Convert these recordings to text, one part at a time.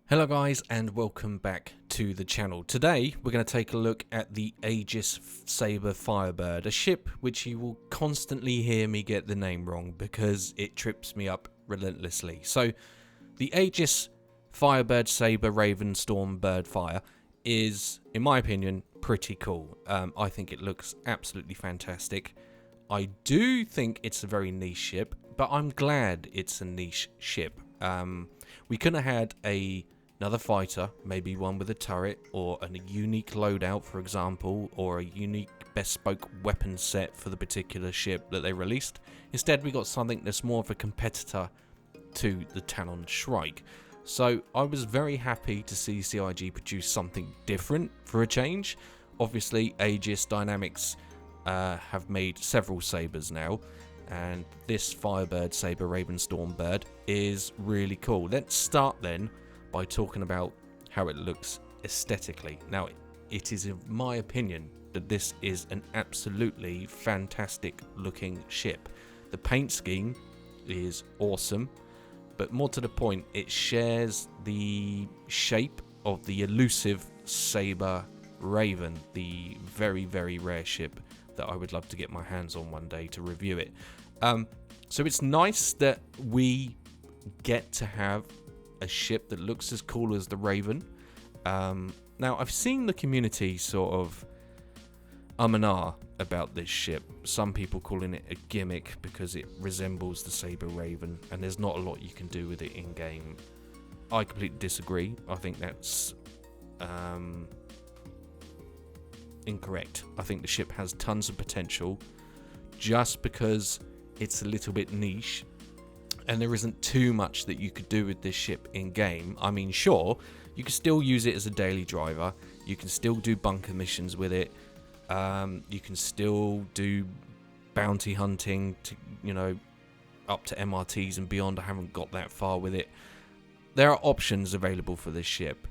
Hello guys and welcome back to the channel. Today we're going to take a look at the Aegis Sabre Firebird, a ship which you will constantly hear me get the name wrong because it trips me up relentlessly. So the Aegis Firebird Sabre Ravenstorm Birdfire is, in my opinion, pretty cool. I think it looks absolutely fantastic. I do think it's a very niche ship, but I'm glad it's a niche ship. We could have had another fighter, maybe one with a turret or a unique loadout, for example, or a unique bespoke weapon set for the particular ship that they released. Instead, we got something that's more of a competitor to the Talon Shrike. So I was very happy to see CIG produce something different for a change. Obviously, Aegis Dynamics have made several sabers now, and this Firebird Sabre Ravenstorm Bird is really cool. Let's start then by talking about how it looks aesthetically. Now, it is in my opinion that this is an absolutely fantastic looking ship. The paint scheme is awesome, but more to the point, it shares the shape of the elusive Sabre Raven, the very, very rare ship that I would love to get my hands on one day to review it. So it's nice that we get to have a ship that looks as cool as the Raven. Now, I've seen the community sort of and ah about this ship. Some people calling it a gimmick because it resembles the Sabre Raven and there's not a lot you can do with it in game. I completely disagree. I think that's incorrect. I think the ship has tons of potential. Just because it's a little bit niche and there isn't too much that you could do with this ship in game. I mean, sure, you can still use it as a daily driver. You can still do bunker missions with it. You can still do bounty hunting to, up to MRTs and beyond. I haven't got that far with it. There are options available for this ship.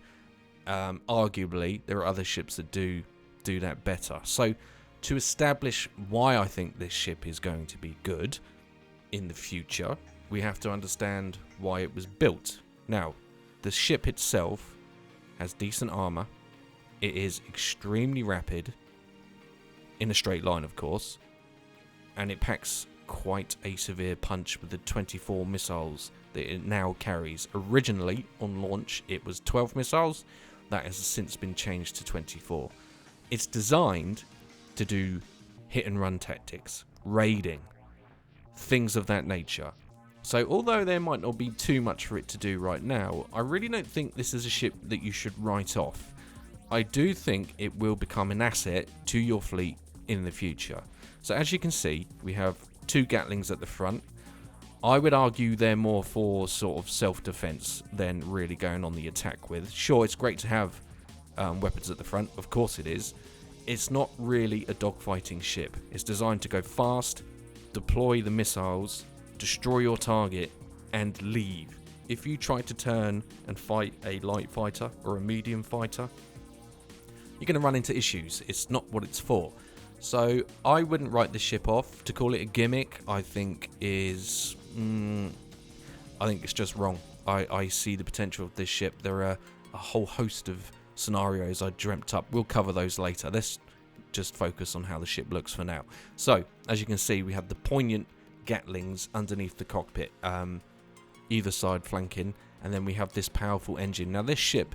Arguably, there are other ships that do that better. So to establish why I think this ship is going to be good in the future, we have to understand why it was built. Now, the ship itself has decent armor. It is extremely rapid, in a straight line of course, and it packs quite a severe punch with the 24 missiles that it now carries. Originally, on launch, it was 12 missiles. That has since been changed to 24. It's designed to do hit and run tactics, raiding, things of that nature. So although there might not be too much for it to do right now, I really don't think this is a ship that you should write off. I do think it will become an asset to your fleet in the future. So as you can see, we have two gatlings at the front. I would argue they're more for sort of self-defense than really going on the attack with. Sure, it's great to have weapons at the front, of course it is. It's not really a dogfighting ship. It's designed to go fast, deploy the missiles, destroy your target, and leave. If you try to turn and fight a light fighter or a medium fighter, you're going to run into issues. It's not what it's for. So I wouldn't write the ship off. To call it a gimmick, I think is... I think it's just wrong. I see the potential of this ship. There are a whole host of scenarios I dreamt up. We'll cover those later. Let's just focus on how the ship looks for now. So, as you can see, we have the poignant gatlings underneath the cockpit, either side flanking, and then we have this powerful engine. Now, this ship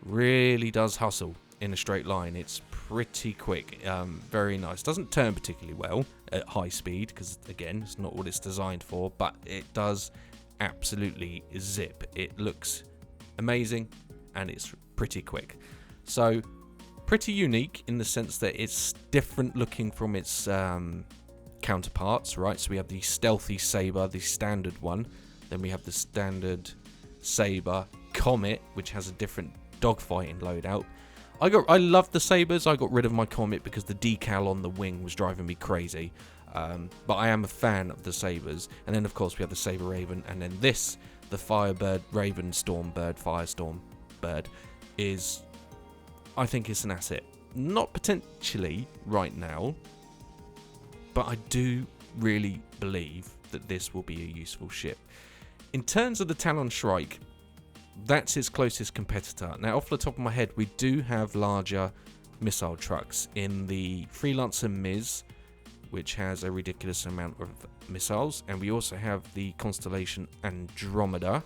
really does hustle in a straight line. It's pretty quick, very nice. Doesn't turn particularly well at high speed because, again, it's not what it's designed for, but it does absolutely zip. It looks amazing and it's pretty quick. So pretty unique in the sense that it's different looking from its counterparts, right? So we have the stealthy Sabre, the standard one. Then we have the standard Sabre Comet, which has a different dogfighting loadout. I love the Sabres. I got rid of my Comet because the decal on the wing was driving me crazy. But I am a fan of the Sabres. And then of course we have the Sabre Raven, and then this, the Firebird Ravenstorm Bird, Firestorm Bird, is, I think it's an asset. Not potentially right now, but I do really believe that this will be a useful ship. In terms of the Talon Shrike, that's its closest competitor. Now, off the top of my head, we do have larger missile trucks in the Freelancer Miz, which has a ridiculous amount of missiles, and we also have the Constellation Andromeda,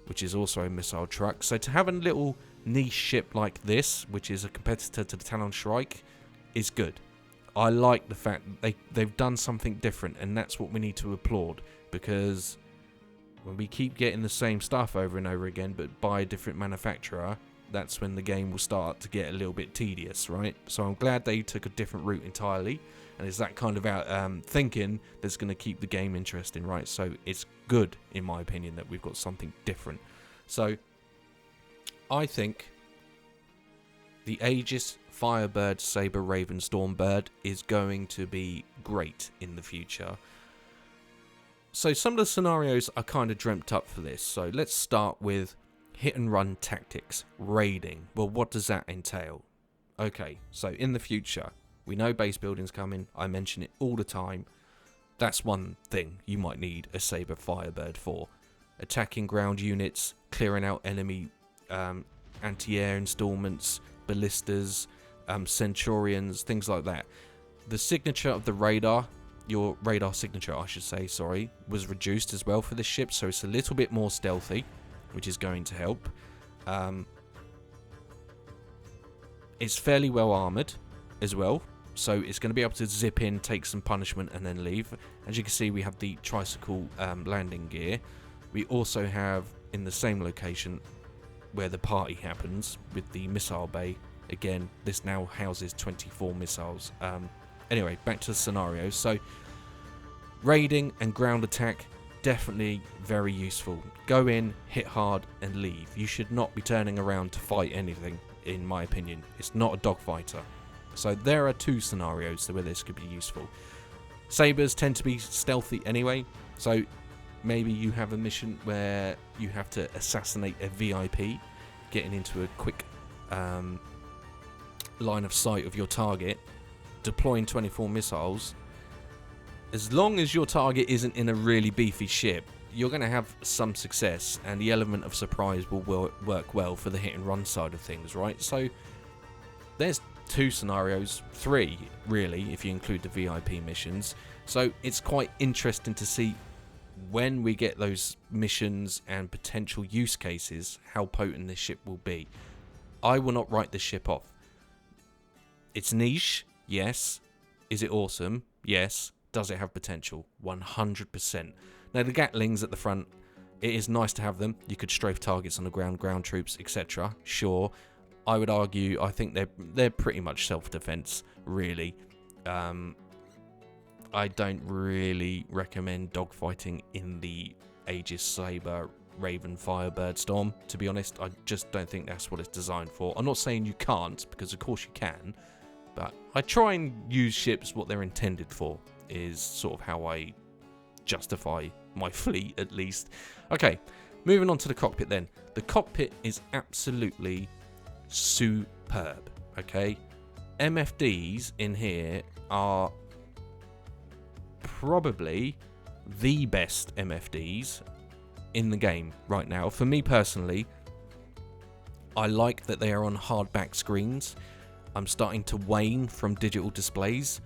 which is also a missile truck. So to have a little niche ship like this, which is a competitor to the Talon Shrike, is good. I like the fact that they've done something different, and that's what we need to applaud, because when we keep getting the same stuff over and over again but by a different manufacturer, that's when the game will start to get a little bit tedious, right? So I'm glad they took a different route entirely, and it's that kind of thinking that's going to keep the game interesting, right? So it's good, in my opinion, that we've got something different. So I think the Aegis Firebird, Sabre, Raven, Stormbird is going to be great in the future. So some of the scenarios are kind of dreamt up for this. So let's start with hit and run tactics, raiding. Well, what does that entail? Okay, so in the future, we know base building's coming. I mention it all the time. That's one thing you might need a Sabre Firebird for. Attacking ground units, clearing out enemy anti-air installments, ballistas, Centurions, things like that. The signature of the radar, your radar signature I should say, sorry, was reduced as well for this ship, so it's a little bit more stealthy, which is going to help. It's fairly well armoured as well, so it's going to be able to zip in, take some punishment and then leave. As you can see, we have the tricycle landing gear. We also have, in the same location where the party happens, with the missile bay. Again, this now houses 24 missiles. Anyway, back to the scenarios. So, raiding and ground attack, definitely very useful. Go in, hit hard, and leave. You should not be turning around to fight anything, in my opinion. It's not a dogfighter. So there are two scenarios where this could be useful. Sabres tend to be stealthy anyway, so maybe you have a mission where you have to assassinate a VIP, getting into a quick line of sight of your target, deploying 24 missiles. As long as your target isn't in a really beefy ship, you're going to have some success, and the element of surprise will work well for the hit and run side of things, right? So there's two scenarios, three really, if you include the VIP missions. So it's quite interesting to see when we get those missions and potential use cases, how potent this ship will be. I will not write this ship off. It's niche, yes. Is it awesome? Yes. Does it have potential? 100%. Now the Gatlings at the front, it is nice to have them. You could strafe targets on the ground, ground troops, etc. Sure. I would argue, I think they're pretty much self-defense, really. I don't really recommend dogfighting in the Aegis Sabre, Raven, Firebird Storm, to be honest. I just don't think that's what it's designed for. I'm not saying you can't, because of course you can, but I try and use ships what they're intended for, is sort of how I justify my fleet, at least. Okay, moving on to the cockpit then. The cockpit is absolutely superb, okay? MFDs in here are probably the best MFDs in the game right now. For me personally, I like that they are on hardback screens. I'm starting to wane from digital displays.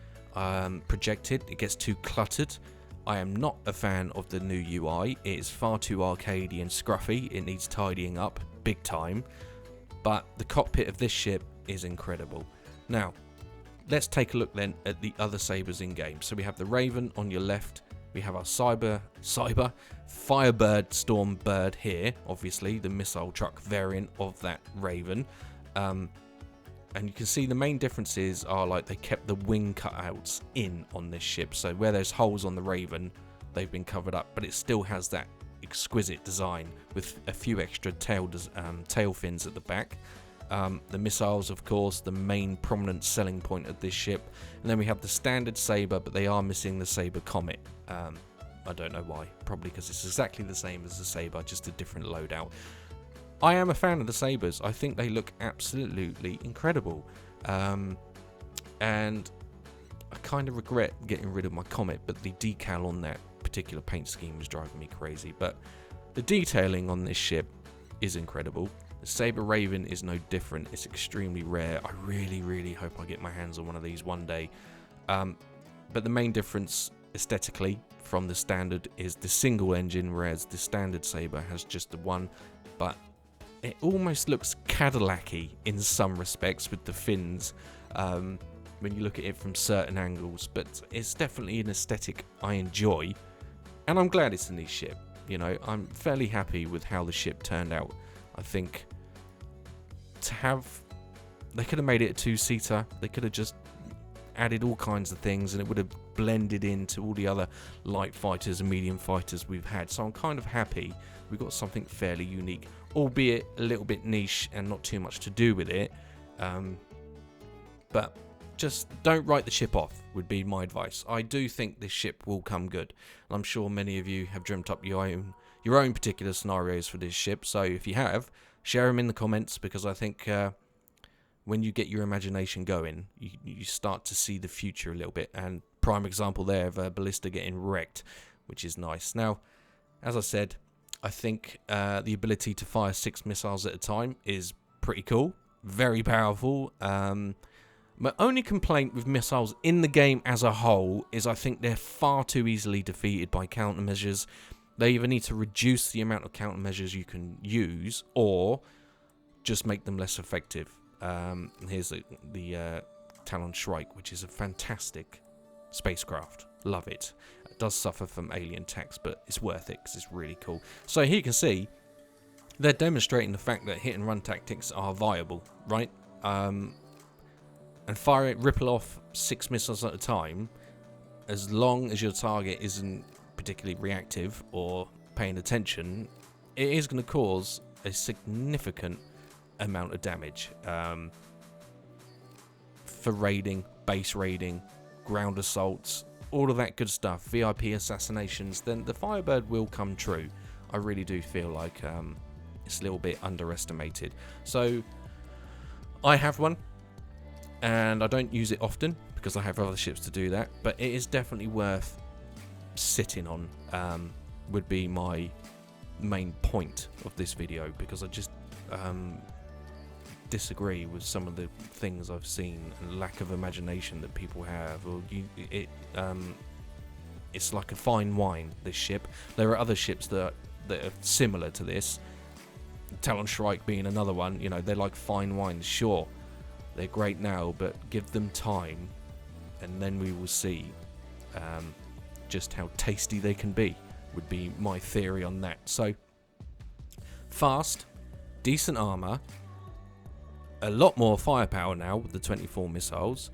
Projected, it gets too cluttered. I am not a fan of the new UI. It is far too arcadey and scruffy. It needs tidying up big time. But the cockpit of this ship is incredible. Now, let's take a look then at the other Sabres in game. So we have the Raven on your left. We have our Sabre Firebird Stormbird here. Obviously, the missile truck variant of that Raven. And you can see the main differences are like they kept the wing cutouts in on this ship. So where there's holes on the Raven, they've been covered up. But it still has that exquisite design with a few extra tail fins at the back. The missiles, of course, the main prominent selling point of this ship. And then we have the standard Sabre, but they are missing the Sabre Comet. I don't know why. Probably because it's exactly the same as the Sabre, just a different loadout. I am a fan of the Sabres. I think they look absolutely incredible. And I kind of regret getting rid of my Comet, but the decal on that particular paint scheme was driving me crazy. But the detailing on this ship is incredible. The Sabre Raven is no different. It's extremely rare. I really, really hope I get my hands on one of these one day. But the main difference aesthetically from the standard is the single engine, whereas the standard Sabre has just the one. But it almost looks Cadillac-y in some respects with the fins when you look at it from certain angles. But it's definitely an aesthetic I enjoy. And I'm glad it's a niche ship. You know, I'm fairly happy with how the ship turned out. I think they could have made it a two-seater. They could have just added all kinds of things and it would have blended into all the other light fighters and medium fighters we've had. So I'm kind of happy we've got something fairly unique, albeit a little bit niche and not too much to do with it. But just don't write the ship off would be my advice. I do think this ship will come good. And I'm sure many of you have dreamt up your own particular scenarios for this ship. So if you have, share them in the comments, because I think when you get your imagination going, you start to see the future a little bit. And prime example there of a ballista getting wrecked, which is nice. Now, as I said, I think the ability to fire 6 missiles at a time is pretty cool, very powerful. My only complaint with missiles in the game as a whole is I think they're far too easily defeated by countermeasures. They either need to reduce the amount of countermeasures you can use or just make them less effective. Here's the Talon Shrike, which is a fantastic spacecraft. Love it. It does suffer from alien attacks, but it's worth it because it's really cool. So here you can see they're demonstrating the fact that hit and run tactics are viable, right? And ripple off 6 missiles at a time, as long as your target isn't particularly reactive or paying attention, it is going to cause a significant amount of damage for raiding, base raiding, ground assaults, all of that good stuff, VIP assassinations. Then the Firebird will come true. I really do feel like it's a little bit underestimated. So I have one, and I don't use it often because I have other ships to do that, but it is definitely worth sitting on, would be my main point of this video, because I just disagree with some of the things I've seen and lack of imagination that people have. Or it's like a fine wine, this ship. There are other ships that are similar to this, Talon Shrike being another one. You know, they're like fine wines. Sure, they're great now, but give them time and then we will see just how tasty they can be, would be my theory on that. So fast, decent armor, a lot more firepower now with the 24 missiles,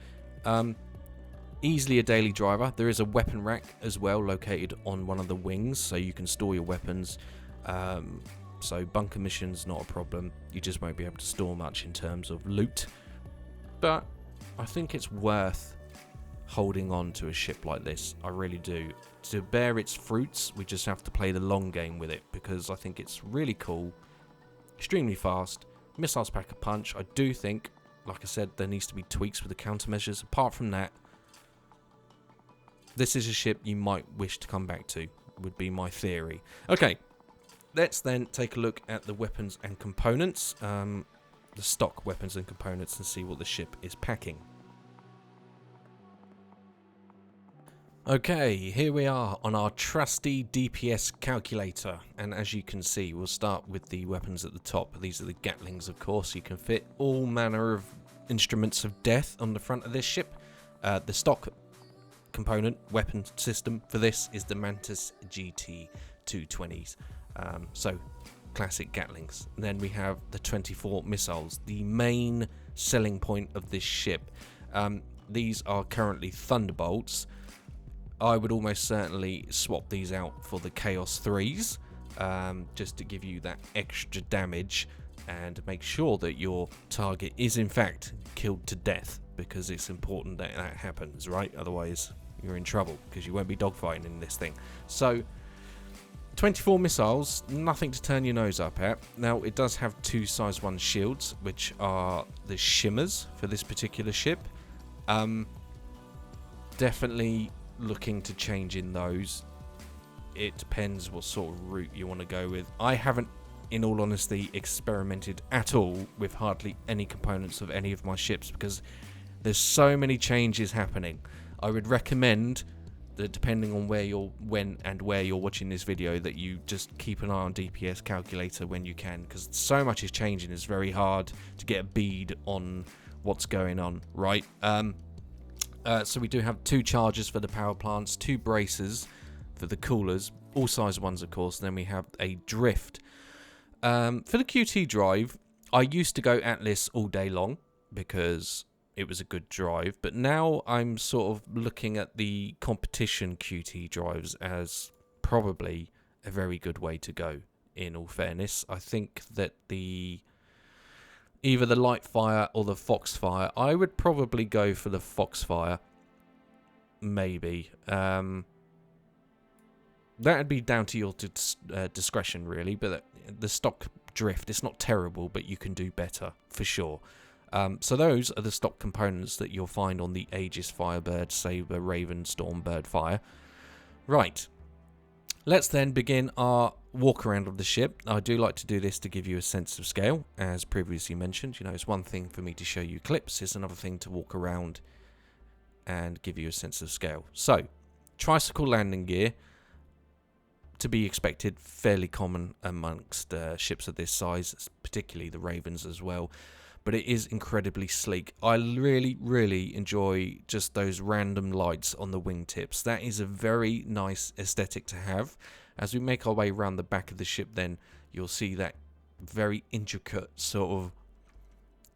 easily a daily driver. There is a weapon rack as well located on one of the wings, so you can store your weapons. So bunker missions, not a problem. You just won't be able to store much in terms of loot, but I think it's worth holding on to a ship like this. I really do. To bear its fruits, we just have to play the long game with it, because I think it's really cool, extremely fast, missiles pack a punch. I do think, like I said, there needs to be tweaks with the countermeasures. Apart from that, this is a ship you might wish to come back to, would be my theory. Okay, let's then take a look at the weapons and components, the stock weapons and components, and see what the ship is packing. Okay, here we are on our trusty DPS calculator, and as you can see, we'll start with the weapons at the top. These are the gatlings, of course. You can fit all manner of instruments of death on the front of this ship. The stock component weapon system for this is the Mantis GT 220s, so classic gatlings. And then we have the 24 missiles, the main selling point of this ship. These are currently Thunderbolts. I would almost certainly swap these out for the Chaos 3s, just to give you that extra damage and make sure that your target is in fact killed to death, because it's important that that happens, right? Otherwise you're in trouble, because you won't be dogfighting in this thing. So 24 missiles, nothing to turn your nose up at. Now it does have 2 size 1 shields, which are the shimmers for this particular ship. Definitely looking to change in those. It depends what sort of route you want to go with. I haven't in all honesty, experimented at all with hardly any components of any of my ships because there's so many changes happening. I would recommend that depending on where you're watching this video, that you just keep an eye on DPS calculator when you can, because so much is changing. It's very hard to get a bead on what's going on, right? So we do have 2 chargers for the power plants, 2 bracers for the coolers, all size ones of course, and then we have a drift. For the QT drive, I used to go Atlas all day long because it was a good drive, but now I'm sort of looking at the competition QT drives as probably a very good way to go, in all fairness. I think that either the Lightfire or the Foxfire, I would probably go for the Foxfire, maybe. That'd be down to your discretion really, but the stock drift, it's not terrible, but you can do better for sure. So those are the stock components that you'll find on the Aegis Firebird, Sabre, Raven, Storm, Bird, Fire. Right, let's then begin our walk around of the ship. I do like to do this to give you a sense of scale, as previously mentioned. You know, it's one thing for me to show you clips, it's another thing to walk around and give you a sense of scale. So, tricycle landing gear, to be expected, fairly common amongst ships of this size, particularly the Ravens as well. But it is incredibly sleek. I really enjoy just those random lights on the wingtips. That is a very nice aesthetic to have. As we make our way around the back of the ship, then you'll see that very intricate sort of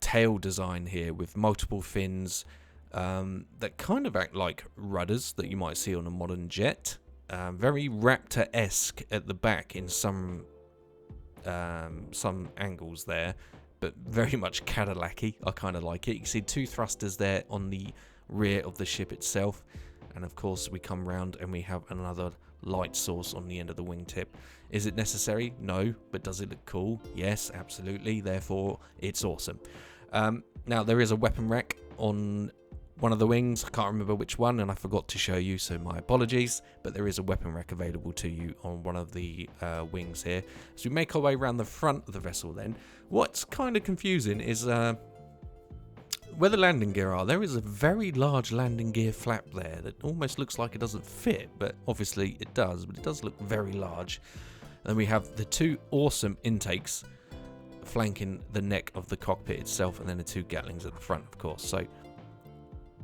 tail design here with multiple fins that kind of act like rudders that you might see on a modern jet. Very Raptor-esque at the back in some angles there, but very much Cadillac-y. I kind of like it. You can see 2 thrusters there on the rear of the ship itself, and of course we come round and we have another light source on the end of the wingtip. Is it necessary? No. But does it look cool? Yes, absolutely. Therefore, it's awesome. Now, there is a weapon rack on one of the wings. I can't remember which one, and I forgot to show you, so my apologies, but there is a weapon rack available to you on one of the wings here. So we make our way around the front of the vessel then. What's kind of confusing is where the landing gear are. There is a very large landing gear flap there that almost looks like it doesn't fit, but obviously it does, but it does look very large. And we have the 2 awesome intakes flanking the neck of the cockpit itself, and then the 2 Gatlings at the front, of course. So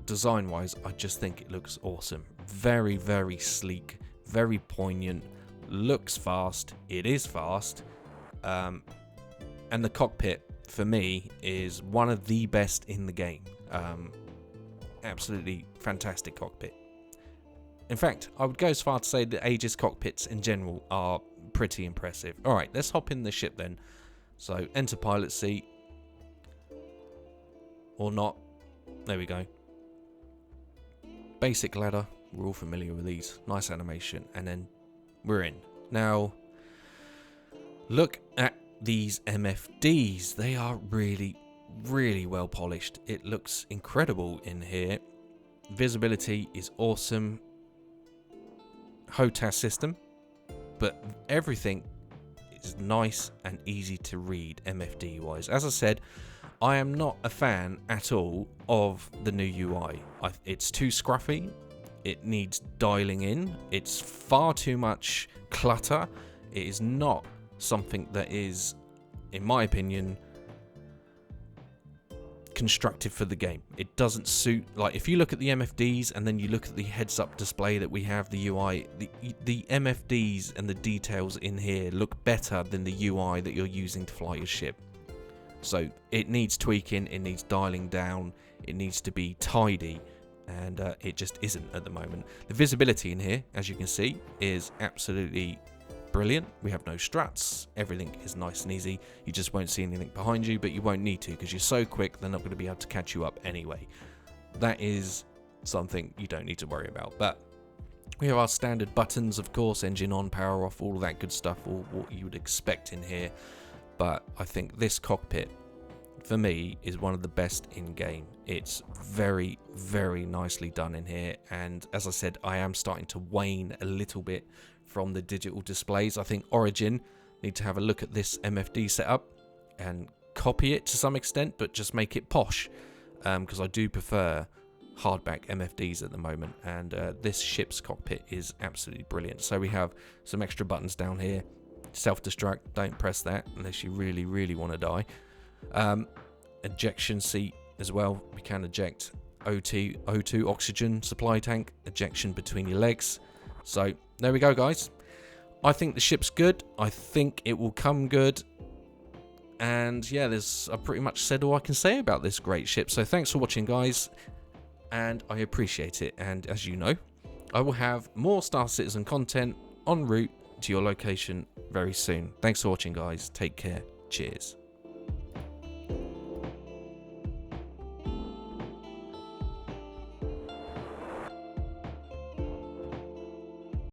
design wise, I just think it looks awesome. Very sleek, very poignant, looks fast. It is fast, and the cockpit for me is one of the best in the game. Absolutely fantastic cockpit. In fact, I would go as far to say that Aegis cockpits in general are pretty impressive. Alright, let's hop in the ship then. So enter pilot seat, or not. There we go. Basic ladder, we're all familiar with these. Nice animation, and then we're in. Now, look at these MFDs. They are really well polished. It looks incredible in here. Visibility is awesome. HOTAS system, but everything is nice and easy to read MFD wise. As I said, I am not a fan at all of the new UI. It's too scruffy. It needs dialing in. It's far too much clutter. It is not something that is, in my opinion, constructive for the game. It doesn't suit, like if you look at the MFDs and then you look at the heads-up display that we have, the UI, the MFDs and the details in here look better than the UI that you're using to fly your ship. So it needs tweaking, it needs dialing down, it needs to be tidy, and it just isn't at the moment. The visibility in here, as you can see, is absolutely brilliant. We have no struts, everything is nice and easy. You just won't see anything behind you, but you won't need to because you're so quick they're not going to be able to catch you up anyway. That is something you don't need to worry about. But we have our standard buttons, of course, engine on, power off, all of that good stuff, all what you would expect in here. But I think this cockpit, for me, is one of the best in game. It's very nicely done in here, and as I said, I am starting to wane a little bit from the digital displays. I think Origin need to have a look at this MFD setup and copy it to some extent, but just make it posh, because I do prefer hardback MFDs at the moment, and this ship's cockpit is absolutely brilliant. So we have some extra buttons down here. Self-destruct, don't press that unless you really want to die. Ejection seat as well, we can eject O2 oxygen supply tank, ejection between your legs. So there we go, guys. I think the ship's good. I think it will come good. And yeah, I've pretty much said all I can say about this great ship. So thanks for watching, guys, and I appreciate it. And as you know, I will have more Star Citizen content en route to your location very soon. Thanks for watching, guys. Take care. Cheers.